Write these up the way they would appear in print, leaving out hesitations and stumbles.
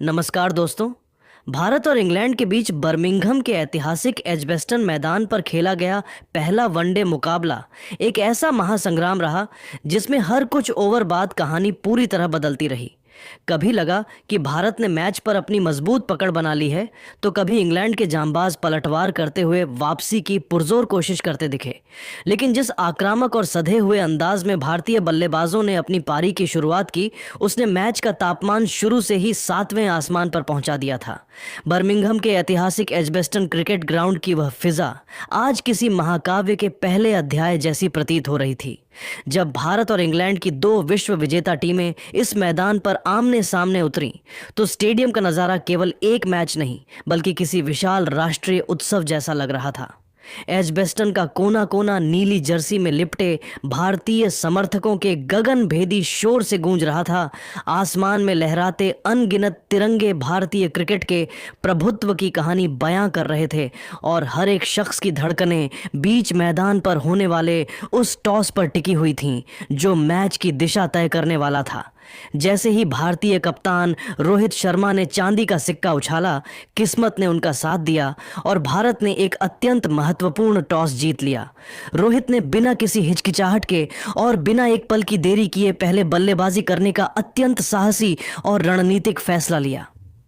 नमस्कार दोस्तों। भारत और इंग्लैंड के बीच बर्मिंघम के ऐतिहासिक एजबेस्टन मैदान पर खेला गया पहला वनडे मुकाबला एक ऐसा महासंग्राम रहा जिसमें हर कुछ ओवर बाद कहानी पूरी तरह बदलती रही। कभी लगा कि भारत ने मैच पर अपनी मजबूत पकड़ बना ली है, तो कभी इंग्लैंड के जांबाज पलटवार करते हुए वापसी की पुरजोर कोशिश करते दिखे। लेकिन जिस आक्रामक और सधे हुए अंदाज में भारतीय बल्लेबाजों ने अपनी पारी की शुरुआत की, उसने मैच का तापमान शुरू से ही 7वें आसमान पर पहुंचा दिया था। बर्मिंघम के ऐतिहासिक एजबेस्टन क्रिकेट ग्राउंड की वह फिजा आज किसी महाकाव्य के पहले अध्याय जैसी प्रतीत हो रही थी। जब भारत और इंग्लैंड की दो विश्व विजेता टीमें इस मैदान पर आमने सामने उतरी, तो स्टेडियम का नज़ारा केवल एक मैच नहीं बल्कि किसी विशाल राष्ट्रीय उत्सव जैसा लग रहा था। एजबेस्टन का कोना कोना नीली जर्सी में लिपटे भारतीय समर्थकों के गगन भेदी शोर से गूंज रहा था। आसमान में लहराते अनगिनत तिरंगे भारतीय क्रिकेट के प्रभुत्व की कहानी बयां कर रहे थे और हर एक शख्स की धड़कनें बीच मैदान पर होने वाले उस टॉस पर टिकी हुई थीं जो मैच की दिशा तय करने वाला था। जैसे ही भारतीय कप्तान रोहित शर्मा ने चांदी का सिक्का उछाला, किस्मत ने उनका साथ दिया और भारत ने एक अत्यंत महत्वपूर्ण टॉस जीत लिया। रोहित ने बिना किसी हिचकिचाहट के और बिना एक पल की देरी किए पहले बल्लेबाजी करने का अत्यंत साहसी और रणनीतिक फैसला लिया।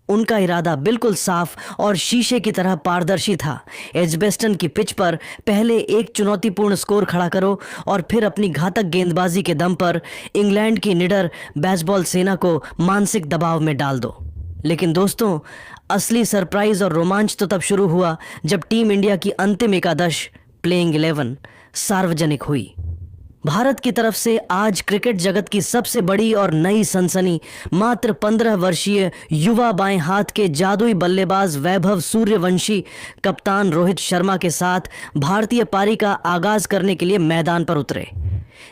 उनका इरादा बिल्कुल साफ और शीशे की तरह पारदर्शी था। एजबेस्टन की पिच पर पहले एक चुनौतीपूर्ण स्कोर खड़ा करो और फिर अपनी घातक गेंदबाजी के दम पर इंग्लैंड की निडर बेसबॉल सेना को मानसिक दबाव में डाल दो। लेकिन दोस्तों, असली सरप्राइज और रोमांच तो तब शुरू हुआ जब टीम इंडिया की अंतिम एकादश प्लेइंग 11 सार्वजनिक हुई। भारत की तरफ से आज क्रिकेट जगत की सबसे बड़ी और नई सनसनी मात्र 15 वर्षीय युवा बाएं हाथ के जादुई बल्लेबाज वैभव सूर्यवंशी कप्तान रोहित शर्मा के साथ भारतीय पारी का आगाज करने के लिए मैदान पर उतरे।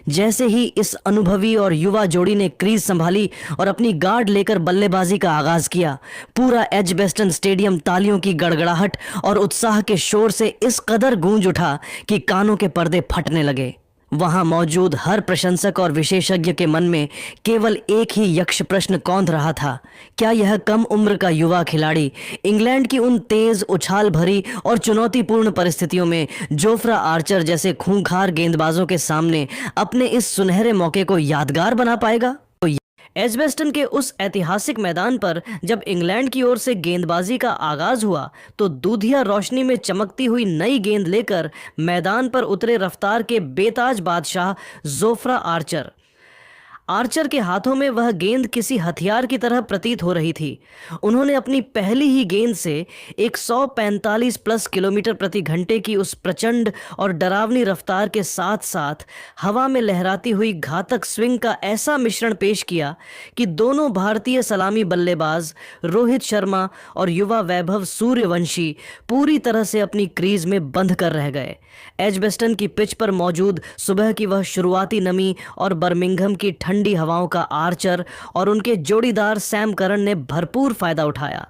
जैसे ही इस अनुभवी और युवा जोड़ी ने क्रीज संभाली और अपनी गार्ड लेकर बल्लेबाजी का आगाज किया, पूरा एजबेस्टन स्टेडियम तालियों की गड़गड़ाहट और उत्साह के शोर से इस कदर गूंज उठा कि कानों के पर्दे फटने लगे। वहां मौजूद हर प्रशंसक और विशेषज्ञ के मन में केवल एक ही यक्ष प्रश्न कौंध रहा था: क्या यह कम उम्र का युवा खिलाड़ी इंग्लैंड की उन तेज, उछाल भरी और चुनौतीपूर्ण परिस्थितियों में जोफ्रा आर्चर जैसे खूंखार गेंदबाजों के सामने अपने इस सुनहरे मौके को यादगार बना पाएगा? एजबेस्टन के उस ऐतिहासिक मैदान पर जब इंग्लैंड की ओर से गेंदबाजी का आगाज हुआ, तो दूधिया रोशनी में चमकती हुई नई गेंद लेकर मैदान पर उतरे रफ्तार के बेताज बादशाह जोफ्रा आर्चर। आर्चर के हाथों में वह गेंद किसी हथियार की तरह प्रतीत हो रही थी। उन्होंने अपनी पहली ही गेंद से 145 प्लस किलोमीटर प्रति घंटे की उस प्रचंड और डरावनी रफ्तार के साथ साथ हवा में लहराती हुई घातक स्विंग का ऐसा मिश्रण पेश किया कि दोनों भारतीय सलामी बल्लेबाज रोहित शर्मा और युवा वैभव सूर्यवंशी पूरी तरह से अपनी क्रीज में बंध कर रह गए। एजबेस्टन की पिच पर मौजूद सुबह की वह शुरुआती नमी और बर्मिंघम की ठंडी हवाओं का आर्चर और उनके जोड़ीदार सैम करन ने भरपूर फायदा उठाया।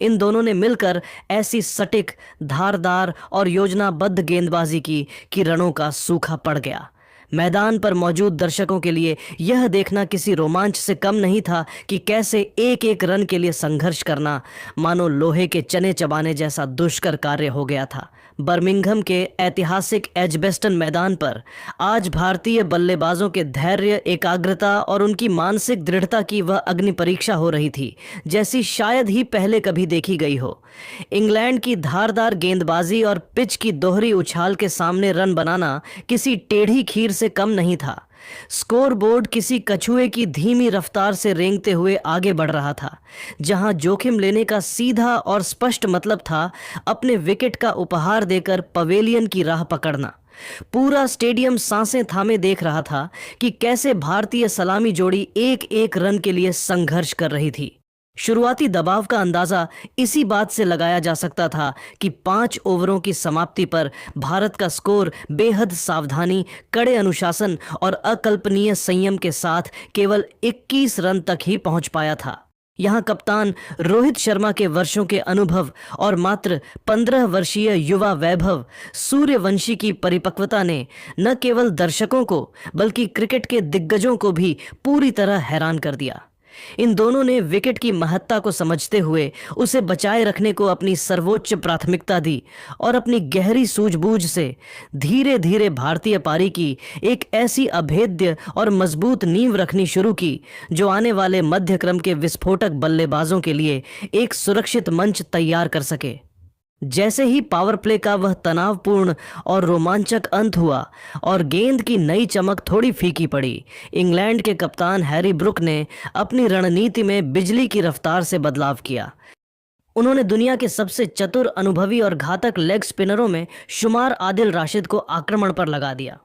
इन दोनों ने मिलकर ऐसी सटीक, धारदार और योजनाबद्ध गेंदबाजी की कि रनों का सूखा पड़ गया। मैदान पर मौजूद दर्शकों के लिए यह देखना किसी रोमांच से कम नहीं था कि कैसे एक एक रन के लिए संघर्ष करना मानो लोहे के चने चबाने जैसा दुष्कर कार्य हो गया था। बर्मिंघम के ऐतिहासिक एजबेस्टन मैदान पर आज भारतीय बल्लेबाजों के धैर्य, एकाग्रता और उनकी मानसिक दृढ़ता की वह अग्नि परीक्षा हो रही थी जैसी शायद ही पहले कभी देखी गई हो। इंग्लैंड की धारदार गेंदबाजी और पिच की दोहरी उछाल के सामने रन बनाना किसी टेढ़ी खीर से कम नहीं था। स्कोरबोर्ड किसी कछुए की धीमी रफ्तार से रेंगते हुए आगे बढ़ रहा था, जहां जोखिम लेने का सीधा और स्पष्ट मतलब था अपने विकेट का उपहार देकर पवेलियन की राह पकड़ना। पूरा स्टेडियम सांसें थामे देख रहा था कि कैसे भारतीय सलामी जोड़ी एक एक रन के लिए संघर्ष कर रही थी। शुरुआती दबाव का अंदाजा इसी बात से लगाया जा सकता था कि 5 ओवरों की समाप्ति पर भारत का स्कोर बेहद सावधानी, कड़े अनुशासन और अकल्पनीय संयम के साथ केवल 21 रन तक ही पहुंच पाया था। यहाँ कप्तान रोहित शर्मा के वर्षों के अनुभव और मात्र 15 वर्षीय युवा वैभव सूर्यवंशी की परिपक्वता ने न केवल दर्शकों को बल्कि क्रिकेट के दिग्गजों को भी पूरी तरह हैरान कर दिया। इन दोनों ने विकेट की महत्ता को समझते हुए उसे बचाए रखने को अपनी सर्वोच्च प्राथमिकता दी और अपनी गहरी सूझबूझ से धीरे धीरे भारतीय पारी की एक ऐसी अभेद्य और मजबूत नींव रखनी शुरू की जो आने वाले मध्यक्रम के विस्फोटक बल्लेबाजों के लिए एक सुरक्षित मंच तैयार कर सके। जैसे ही पावर प्ले का वह तनावपूर्ण और रोमांचक अंत हुआ और गेंद की नई चमक थोड़ी फीकी पड़ी, इंग्लैंड के कप्तान हैरी ब्रुक ने अपनी रणनीति में बिजली की रफ्तार से बदलाव किया। उन्होंने दुनिया के सबसे चतुर, अनुभवी और घातक लेग स्पिनरों में शुमार आदिल राशिद को आक्रमण पर लगा दिया।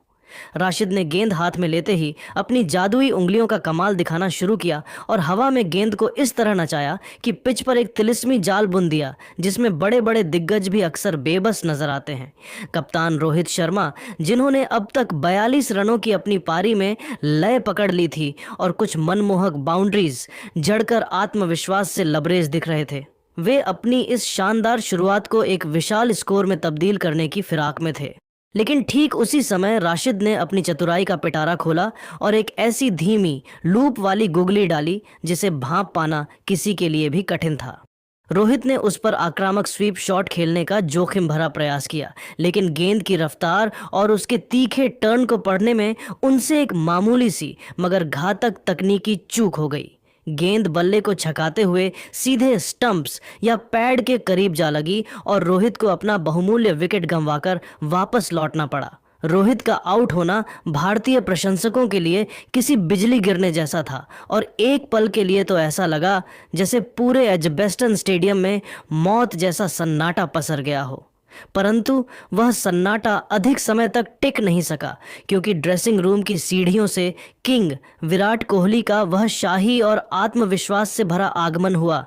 राशिद ने गेंद हाथ में लेते ही अपनी जादुई उंगलियों का कमाल दिखाना शुरू किया और हवा में गेंद को इस तरह नचाया कि पिच पर एक तिलिस्मी जाल बुन दिया जिसमें बड़े बड़े दिग्गज भी अक्सर बेबस नजर आते हैं। कप्तान रोहित शर्मा, जिन्होंने अब तक 42 रनों की अपनी पारी में लय पकड़ ली थी और कुछ मनमोहक बाउंड्रीज जड़कर आत्मविश्वास से लबरेज दिख रहे थे, वे अपनी इस शानदार शुरुआत को एक विशाल स्कोर में तब्दील करने की फिराक में थे। लेकिन ठीक उसी समय राशिद ने अपनी चतुराई का पिटारा खोला और एक ऐसी धीमी लूप वाली गुगली डाली जिसे भांप पाना किसी के लिए भी कठिन था। रोहित ने उस पर आक्रामक स्वीप शॉट खेलने का जोखिम भरा प्रयास किया, लेकिन गेंद की रफ्तार और उसके तीखे टर्न को पढ़ने में उनसे एक मामूली सी मगर घातक तकनीकी चूक हो गई। गेंद बल्ले को छकाते हुए सीधे स्टंप्स या पैड के करीब जा लगी और रोहित को अपना बहुमूल्य विकेट गंवाकर वापस लौटना पड़ा। रोहित का आउट होना भारतीय प्रशंसकों के लिए किसी बिजली गिरने जैसा था और एक पल के लिए तो ऐसा लगा जैसे पूरे एजबेस्टन स्टेडियम में मौत जैसा सन्नाटा पसर गया हो। परंतु वह सन्नाटा अधिक समय तक टिक नहीं सका, क्योंकि ड्रेसिंग रूम की सीढ़ियों से किंग विराट कोहली का वह शाही और आत्मविश्वास से भरा आगमन हुआ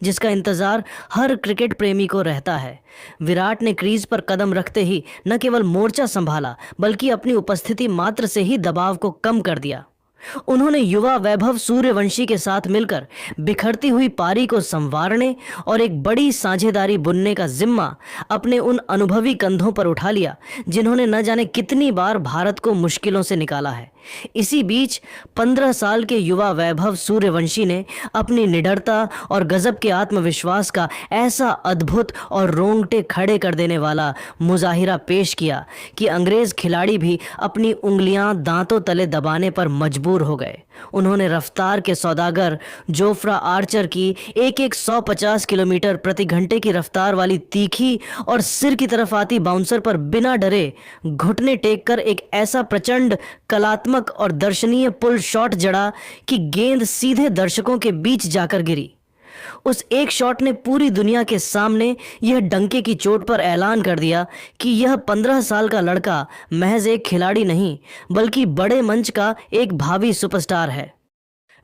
जिसका इंतजार हर क्रिकेट प्रेमी को रहता है। विराट ने क्रीज पर कदम रखते ही न केवल मोर्चा संभाला बल्कि अपनी उपस्थिति मात्र से ही दबाव को कम कर दिया। उन्होंने युवा वैभव सूर्यवंशी के साथ मिलकर बिखरती हुई पारी को संवारने और एक बड़ी साझेदारी बुनने का जिम्मा अपने उन अनुभवी कंधों पर उठा लिया जिन्होंने न जाने कितनी बार भारत को मुश्किलों से निकाला है। इसी बीच 15 साल के युवा वैभव सूर्यवंशी ने अपनी निडरता और गजब के आत्मविश्वास का ऐसा अद्भुत और रोंगटे खड़े कर देने वाला मुजाहिरा पेश किया कि अंग्रेज खिलाड़ी भी अपनी उंगलियां दांतों तले दबाने पर मजबूर हो गए। उन्होंने रफ्तार के सौदागर जोफ्रा आर्चर की एक 150 किलोमीटर प्रति घंटे की रफ्तार वाली तीखी और सिर की तरफ आती बाउंसर पर बिना डरे घुटने टेक कर एक ऐसा प्रचंड कलात्मक और दर्शनीय पुल शॉट जड़ा कि गेंद सीधे दर्शकों के बीच जाकर गिरी। उस एक शॉट ने पूरी दुनिया के सामने यह डंके की चोट पर ऐलान कर दिया कि यह 15 साल का लड़का महज एक खिलाड़ी नहीं बल्कि बड़े मंच का एक भावी सुपरस्टार है।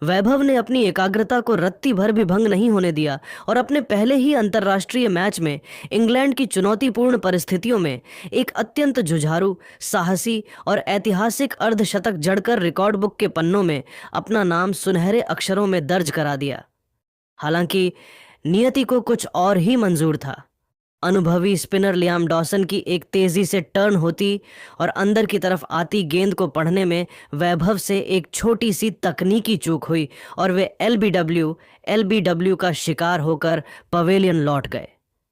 वैभव ने अपनी एकाग्रता को रत्ती भर भी भंग नहीं होने दिया और अपने पहले ही अंतर्राष्ट्रीय मैच में इंग्लैंड की चुनौतीपूर्ण परिस्थितियों में एक अत्यंत जुझारू, साहसी और ऐतिहासिक अर्धशतक जड़कर रिकॉर्ड बुक के पन्नों में अपना नाम सुनहरे अक्षरों में दर्ज करा दिया। हालांकि नियति को कुछ और ही मंजूर था। अनुभवी स्पिनर लियाम डॉसन की एक तेजी से टर्न होती और अंदर की तरफ आती गेंद को पढ़ने में वैभव से एक छोटी सी तकनीकी चूक हुई और वे एलबीडब्ल्यू का शिकार होकर पवेलियन लौट गए।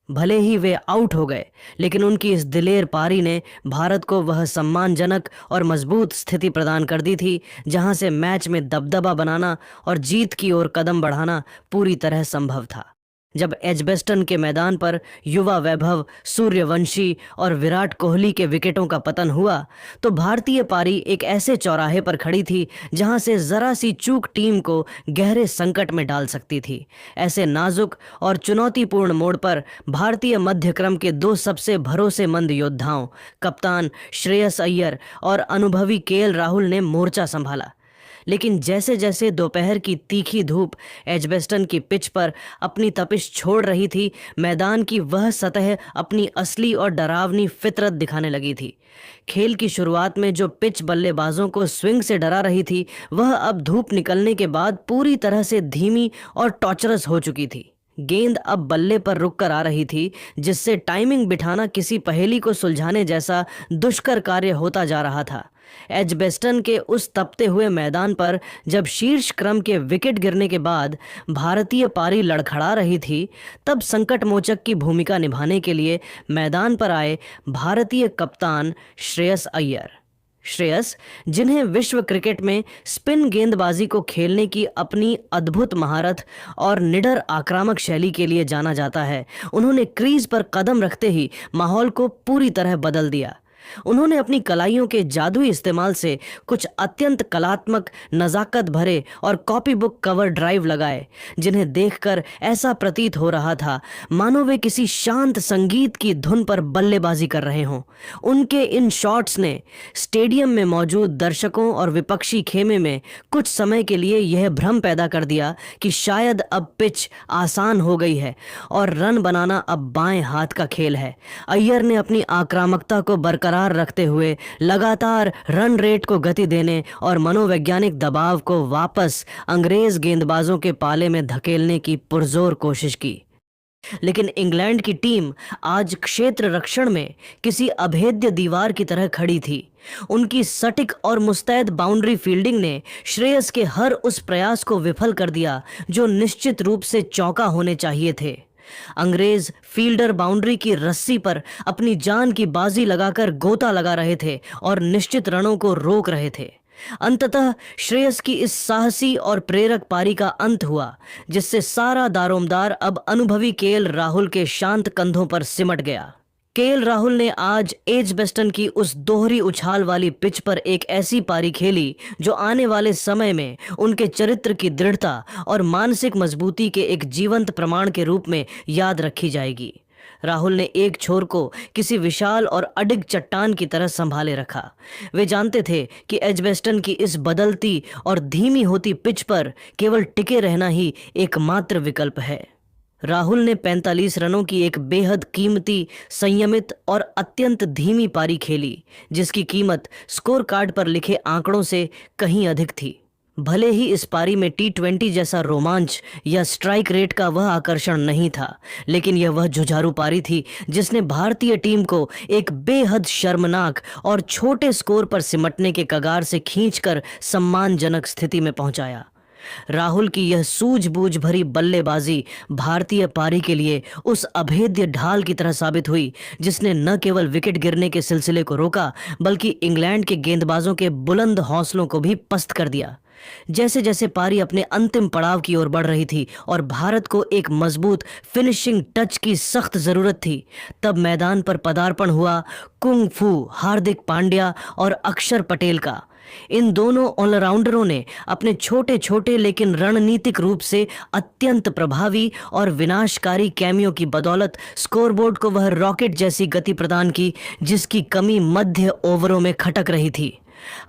भले ही वे आउट हो गए, लेकिन उनकी इस दिलेर पारी ने भारत को वह सम्मानजनक और मजबूत स्थिति प्रदान कर दी थी जहां से मैच में दबदबा बनाना और जीत की ओर कदम बढ़ाना पूरी तरह संभव था। जब एजबेस्टन के मैदान पर युवा वैभव सूर्यवंशी और विराट कोहली के विकेटों का पतन हुआ तो भारतीय पारी एक ऐसे चौराहे पर खड़ी थी जहां से जरा सी चूक टीम को गहरे संकट में डाल सकती थी। ऐसे नाजुक और चुनौतीपूर्ण मोड़ पर भारतीय मध्यक्रम के दो सबसे भरोसेमंद योद्धाओं कप्तान श्रेयस अय्यर और अनुभवी केएल राहुल ने मोर्चा संभाला। लेकिन जैसे जैसे दोपहर की तीखी धूप एजबेस्टन की पिच पर अपनी तपिश छोड़ रही थी, मैदान की वह सतह अपनी असली और डरावनी फितरत दिखाने लगी थी। खेल की शुरुआत में जो पिच बल्लेबाजों को स्विंग से डरा रही थी, वह अब धूप निकलने के बाद पूरी तरह से धीमी और टॉर्चरस हो चुकी थी। गेंद अब बल्ले पर रुक कर आ रही थी, जिससे टाइमिंग बिठाना किसी पहेली को सुलझाने जैसा दुष्कर कार्य होता जा रहा था। एजबेस्टन के उस तपते हुए मैदान पर जब शीर्ष क्रम के विकेट गिरने के बाद भारतीय पारी लड़खड़ा रही थी, तब संकट मोचक की भूमिका निभाने के लिए मैदान पर आए भारतीय कप्तान श्रेयस अय्यर। श्रेयस, जिन्हें विश्व क्रिकेट में स्पिन गेंदबाजी को खेलने की अपनी अद्भुत महारत और निडर आक्रामक शैली के लिए जाना जाता है, उन्होंने क्रीज पर कदम रखते ही माहौल को पूरी तरह बदल दिया। उन्होंने अपनी कलाइयों के जादुई इस्तेमाल से कुछ अत्यंत कलात्मक, नज़ाकत भरे और कॉपी बुक कवर ड्राइव लगाए, जिन्हें देखकर ऐसा प्रतीत हो रहा था मानो वे किसी शांत संगीत की धुन पर बल्लेबाजी कर रहे हों। उनके इन शॉट्स ने स्टेडियम में मौजूद दर्शकों और विपक्षी खेमे में कुछ समय के लिए यह भ्रम पैदा कर दिया कि शायद अब पिच आसान हो गई है और रन बनाना अब बाएं हाथ का खेल है। अय्यर ने अपनी आक्रामकता को बरकरार रखते हुए लगातार रन रेट को गति देने और मनोवैज्ञानिक दबाव को वापस अंग्रेज गेंदबाजों के पाले में धकेलने की पुरजोर कोशिश की। लेकिन इंग्लैंड की टीम आज क्षेत्र रक्षण में किसी अभेद्य दीवार की तरह खड़ी थी। उनकी सटीक और मुस्तैद बाउंड्री फील्डिंग ने श्रेयस के हर उस प्रयास को विफल कर दिया जो निश्चित रूप से चौका होने चाहिए थे। अंग्रेज फील्डर बाउंड्री की रस्सी पर अपनी जान की बाजी लगाकर गोता लगा रहे थे और निश्चित रनों को रोक रहे थे। अंततः श्रेयस की इस साहसी और प्रेरक पारी का अंत हुआ, जिससे सारा दारोमदार अब अनुभवी केएल राहुल के शांत कंधों पर सिमट गया। केएल राहुल ने आज एजबेस्टन की उस दोहरी उछाल वाली पिच पर एक ऐसी पारी खेली जो आने वाले समय में उनके चरित्र की दृढ़ता और मानसिक मजबूती के एक जीवंत प्रमाण के रूप में याद रखी जाएगी। राहुल ने एक छोर को किसी विशाल और अडिग चट्टान की तरह संभाले रखा। वे जानते थे कि एजबेस्टन की इस बदलती और धीमी होती पिच पर केवल टिके रहना ही एकमात्र विकल्प है। राहुल ने 45 रनों की एक बेहद कीमती, संयमित और अत्यंत धीमी पारी खेली, जिसकी कीमत स्कोर कार्ड पर लिखे आंकड़ों से कहीं अधिक थी। भले ही इस पारी में T20 जैसा रोमांच या स्ट्राइक रेट का वह आकर्षण नहीं था, लेकिन यह वह जुझारू पारी थी जिसने भारतीय टीम को एक बेहद शर्मनाक और छोटे स्कोर पर सिमटने के कगार से खींचकर सम्मानजनक स्थिति में पहुंचाया। राहुल की यह सूझबूझ भरी बल्लेबाजी भारतीय पारी के लिए उस अभेद्य ढाल की तरह साबित हुई जिसने न केवल विकेट गिरने के सिलसिले को रोका, बल्कि इंग्लैंड के गेंदबाजों के बुलंद हौसलों को भी पस्त कर दिया। जैसे जैसे पारी अपने अंतिम पड़ाव की ओर बढ़ रही थी और भारत को एक मजबूत फिनिशिंग टच की सख्त जरूरत थी, तब मैदान पर पदार्पण हुआ कुंग फू हार्दिक पांड्या और अक्षर पटेल का। इन दोनों ऑलराउंडरों ने अपने छोटे छोटे लेकिन रणनीतिक रूप से अत्यंत प्रभावी और विनाशकारी कैमियो की बदौलत स्कोरबोर्ड को वह रॉकेट जैसी गति प्रदान की जिसकी कमी मध्य ओवरों में खटक रही थी।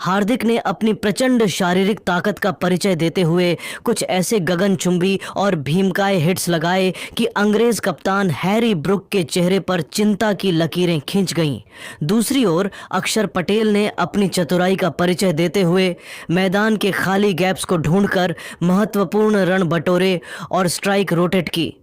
हार्दिक ने अपनी प्रचंड शारीरिक ताकत का परिचय देते हुए कुछ ऐसे गगनचुंबी और भीमकाय हिट्स लगाए कि अंग्रेज कप्तान हैरी ब्रुक के चेहरे पर चिंता की लकीरें खिंच गईं। दूसरी ओर अक्षर पटेल ने अपनी चतुराई का परिचय देते हुए मैदान के खाली गैप्स को ढूंढकर महत्वपूर्ण रन बटोरे और स्ट्राइक रोटेट की।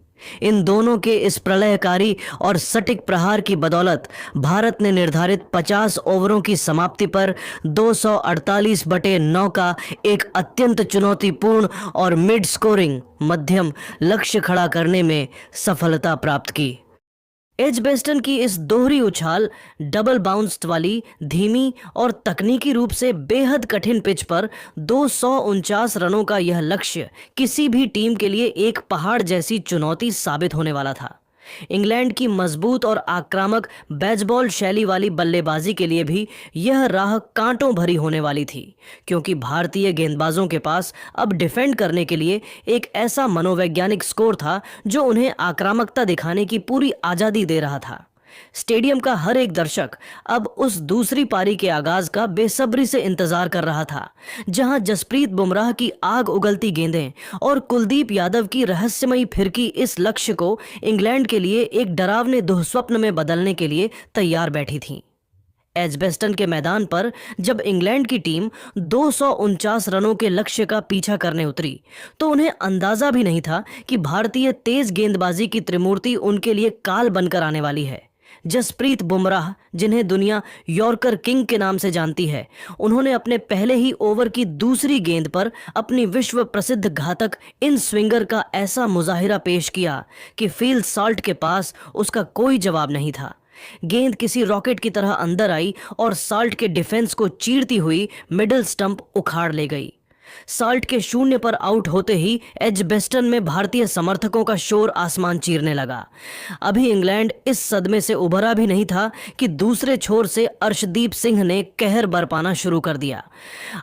इन दोनों के इस प्रलयकारी और सटीक प्रहार की बदौलत भारत ने निर्धारित 50 ओवरों की समाप्ति पर 248/9 का एक अत्यंत चुनौतीपूर्ण और मिड स्कोरिंग मध्यम लक्ष्य खड़ा करने में सफलता प्राप्त की। एजबेस्टन की इस दोहरी उछाल, डबल बाउंस्ड वाली धीमी और तकनीकी रूप से बेहद कठिन पिच पर 249 रनों का यह लक्ष्य किसी भी टीम के लिए एक पहाड़ जैसी चुनौती साबित होने वाला था। इंग्लैंड की मजबूत और आक्रामक बेसबॉल शैली वाली बल्लेबाजी के लिए भी यह राह कांटों भरी होने वाली थी, क्योंकि भारतीय गेंदबाजों के पास अब डिफेंड करने के लिए एक ऐसा मनोवैज्ञानिक स्कोर था जो उन्हें आक्रामकता दिखाने की पूरी आज़ादी दे रहा था। स्टेडियम का हर एक दर्शक अब उस दूसरी पारी के आगाज का बेसब्री से इंतजार कर रहा था, जहां जसप्रीत बुमराह की आग उगलती गेंदें और कुलदीप यादव की रहस्यमयी फिरकी इस लक्ष्य को इंग्लैंड के लिए एक डरावने दुःस्वप्न में बदलने के लिए तैयार बैठी थीं। एजबेस्टन के मैदान पर जब इंग्लैंड की टीम 249 रनों के लक्ष्य का पीछा करने उतरी, तो उन्हें अंदाजा भी नहीं था कि भारतीय तेज गेंदबाजी की त्रिमूर्ति उनके लिए काल बनकर आने वाली है। जसप्रीत बुमराह, जिन्हें दुनिया यॉर्कर किंग के नाम से जानती है, उन्होंने अपने पहले ही ओवर की दूसरी गेंद पर अपनी विश्व प्रसिद्ध घातक इन स्विंगर का ऐसा मुजाहिरा पेश किया कि फील साल्ट के पास उसका कोई जवाब नहीं था। गेंद किसी रॉकेट की तरह अंदर आई और साल्ट के डिफेंस को चीरती हुई मिडिल स्टंप उखाड़ ले गई। साल्ट के शून्य पर आउट होते ही एजबेस्टन में भारतीय समर्थकों का शोर आसमान चीरने लगा। अभी इंग्लैंड इस सदमे से उभरा भी नहीं था कि दूसरे छोर से अर्शदीप सिंह ने कहर बरपाना शुरू कर दिया।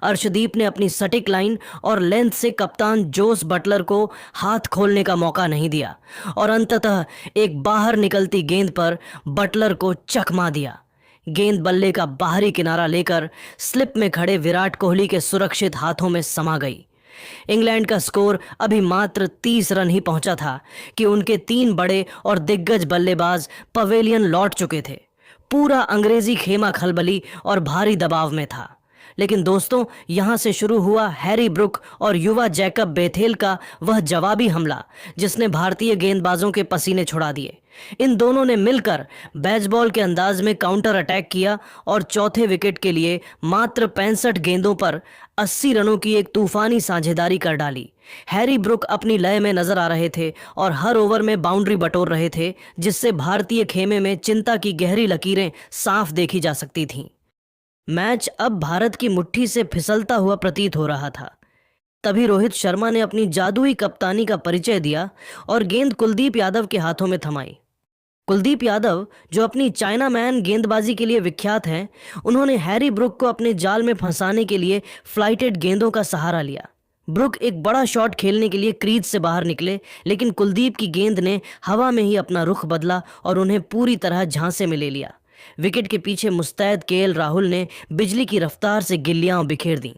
अर्शदीप ने अपनी सटीक लाइन और लेंथ से कप्तान जोस बटलर को हाथ खोलने का मौका नहीं दिया और अंततः एक बाहर निकलती गेंद पर बटलर को चकमा दिया। गेंद बल्ले का बाहरी किनारा लेकर स्लिप में खड़े विराट कोहली के सुरक्षित हाथों में समा गई। इंग्लैंड का स्कोर अभी मात्र 30 रन ही पहुंचा था कि उनके 3 बड़े और दिग्गज बल्लेबाज पवेलियन लौट चुके थे। पूरा अंग्रेजी खेमा खलबली और भारी दबाव में था। लेकिन दोस्तों, यहां से शुरू हुआ हैरी ब्रुक और युवा जैकब बेथेल का वह जवाबी हमला, जिसने भारतीय गेंदबाजों के पसीने छुड़ा दिए। इन दोनों ने मिलकर बेसबॉल के अंदाज में काउंटर अटैक किया और चौथे विकेट के लिए मात्र 65 गेंदों पर 80 रनों की एक तूफानी साझेदारी कर डाली। हैरी ब्रुक अपनी लय में नजर आ रहे थे और हर ओवर में बाउंड्री बटोर रहे थे, जिससे भारतीय खेमे में चिंता की गहरी लकीरें साफ देखी जा सकती थीं। मैच अब भारत की मुट्ठी से फिसलता हुआ प्रतीत हो रहा था। तभी रोहित शर्मा ने अपनी जादुई कप्तानी का परिचय दिया और गेंद कुलदीप यादव के हाथों में थमाई। कुलदीप यादव, जो अपनी चाइना मैन गेंदबाजी के लिए विख्यात हैं, उन्होंने हैरी ब्रुक को अपने जाल में फंसाने के लिए फ्लाइटेड गेंदों का सहारा लिया। ब्रुक एक बड़ा शॉट खेलने के लिए क्रीज से बाहर निकले, लेकिन कुलदीप की गेंद ने हवा में ही अपना रुख बदला और उन्हें पूरी तरह झांसे में ले लिया। विकेट के पीछे मुस्तैद केएल राहुल ने बिजली की रफ्तार से गिल्लियां बिखेर दी।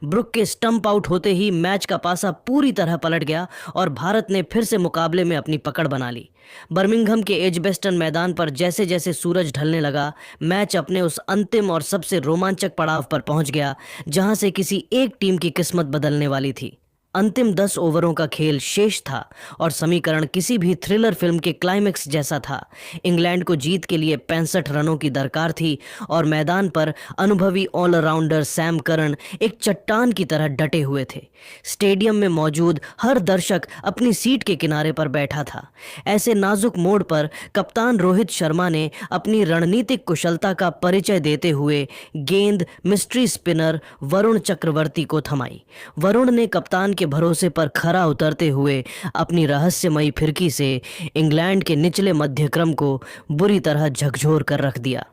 ब्रुक के स्टंप आउट होते ही मैच का पासा पूरी तरह पलट गया और भारत ने फिर से मुकाबले में अपनी पकड़ बना ली। बर्मिंघम के एजबेस्टन मैदान पर जैसे जैसे सूरज ढलने लगा, मैच अपने उस अंतिम और सबसे रोमांचक पड़ाव पर पहुंच गया, जहां से किसी एक टीम की किस्मत बदलने वाली थी। अंतिम 10 ओवरों का खेल शेष था और समीकरण किसी भी थ्रिलर फिल्म के क्लाइमेक्स जैसा था। इंग्लैंड को जीत के लिए 65 रनों की दरकार थी और मैदान पर अनुभवी ऑलराउंडर सैम करन एक चट्टान की तरह डटे हुए थे। स्टेडियम में मौजूद हर दर्शक अपनी सीट के किनारे पर बैठा था। ऐसे नाजुक मोड़ पर कप्तान रोहित शर्मा ने अपनी रणनीतिक कुशलता का परिचय देते हुए गेंद मिस्ट्री स्पिनर वरुण चक्रवर्ती को थमाई। वरुण ने कप्तान के भरोसे पर खरा उतरते हुए अपनी रहस्यमयी फिरकी से इंग्लैंड के निचले मध्यक्रम को बुरी तरह झकझोर कर रख दिया।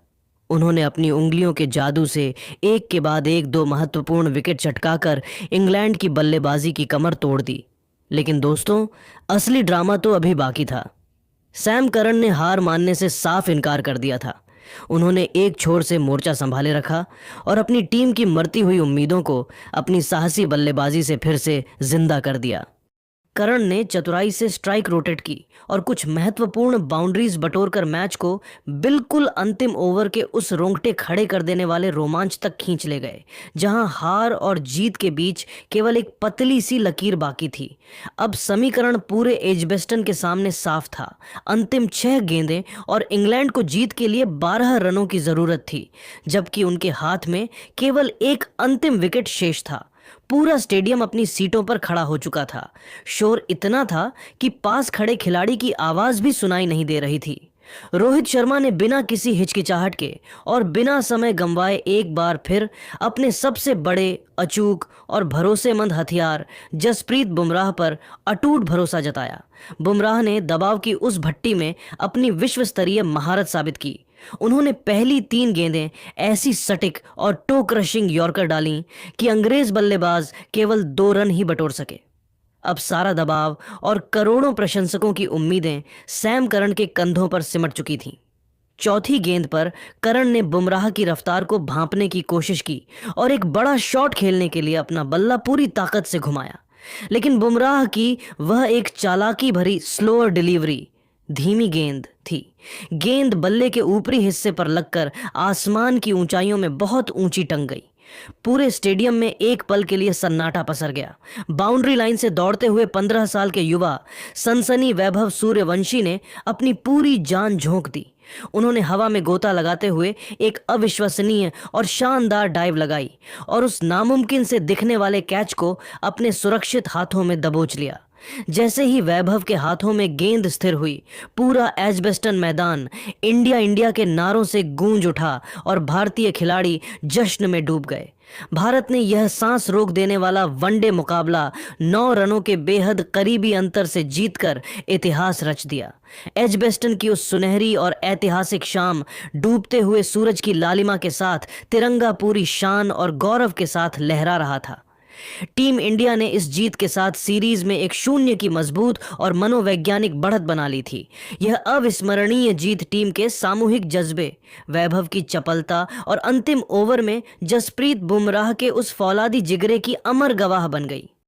उन्होंने अपनी उंगलियों के जादू से एक के बाद एक 2 महत्वपूर्ण विकेट चटकाकर इंग्लैंड की बल्लेबाजी की कमर तोड़ दी। लेकिन दोस्तों, असली ड्रामा तो अभी बाकी था। सैम करन ने हार मानने से साफ इनकार कर दिया था। उन्होंने एक छोर से मोर्चा संभाले रखा और अपनी टीम की मरती हुई उम्मीदों को अपनी साहसी बल्लेबाजी से फिर से जिंदा कर दिया। करण ने चतुराई से स्ट्राइक रोटेट की और कुछ महत्वपूर्ण बाउंड्रीज बटोरकर मैच को बिल्कुल अंतिम ओवर के उस रोंगटे खड़े कर देने वाले रोमांच तक खींच ले गए, जहां हार और जीत के बीच केवल एक पतली सी लकीर बाकी थी। अब समीकरण पूरे एजबेस्टन के सामने साफ था। अंतिम 6 गेंदें और इंग्लैंड को जीत के लिए 12 रनों की जरूरत थी, जबकि उनके हाथ में केवल एक अंतिम विकेट शेष था। पूरा स्टेडियम अपनी सीटों पर खड़ा हो चुका था। शोर इतना था कि पास खड़े खिलाड़ी की आवाज भी सुनाई नहीं दे रही थी। रोहित शर्मा ने बिना किसी हिचकिचाहट के और बिना समय गंवाए एक बार फिर अपने सबसे बड़े, अचूक और भरोसेमंद हथियार जसप्रीत बुमराह पर अटूट भरोसा जताया। बुमराह ने दबाव की उस भट्टी में अपनी विश्व स्तरीय महारत साबित की। उन्होंने पहली 3 गेंदें ऐसी सटीक और टो क्रशिंग यॉर्कर डालीं कि अंग्रेज बल्लेबाज केवल 2 रन ही बटोर सके। अब सारा दबाव और करोड़ों प्रशंसकों की उम्मीदें सैम करन के कंधों पर सिमट चुकी थीं। चौथी गेंद पर करन ने बुमराह की रफ्तार को भांपने की कोशिश की और एक बड़ा शॉट खेलने के लिए अपना बल्ला पूरी ताकत से घुमाया। लेकिन बुमराह की वह एक चालाकी भरी स्लोअर डिलीवरी, धीमी गेंद थी। गेंद बल्ले के ऊपरी हिस्से पर लगकर आसमान की ऊंचाइयों में बहुत ऊंची टंग गई। पूरे स्टेडियम में एक पल के लिए सन्नाटा पसर गया। बाउंड्री लाइन से दौड़ते हुए 15 साल के युवा सनसनी वैभव सूर्यवंशी ने अपनी पूरी जान झोंक दी। उन्होंने हवा में गोता लगाते हुए एक अविश्वसनीय और शानदार डाइव लगाई और उस नामुमकिन से दिखने वाले कैच को अपने सुरक्षित हाथों में दबोच लिया। जैसे ही वैभव के हाथों में गेंद स्थिर हुई, पूरा एजबेस्टन मैदान इंडिया इंडिया के नारों से गूंज उठा और भारतीय खिलाड़ी जश्न में डूब गए। भारत ने यह सांस रोक देने वाला वनडे मुकाबला 9 रनों के बेहद करीबी अंतर से जीतकर इतिहास रच दिया। एजबेस्टन की उस सुनहरी और ऐतिहासिक शाम डूबते हुए सूरज की लालिमा के साथ तिरंगा पूरी शान और गौरव के साथ लहरा रहा था। टीम इंडिया ने इस जीत के साथ सीरीज में 1-0 की मजबूत और मनोवैज्ञानिक बढ़त बना ली थी। यह अविस्मरणीय जीत टीम के सामूहिक जज्बे, वैभव की चपलता और अंतिम ओवर में जसप्रीत बुमराह के उस फौलादी जिगरे की अमर गवाह बन गई।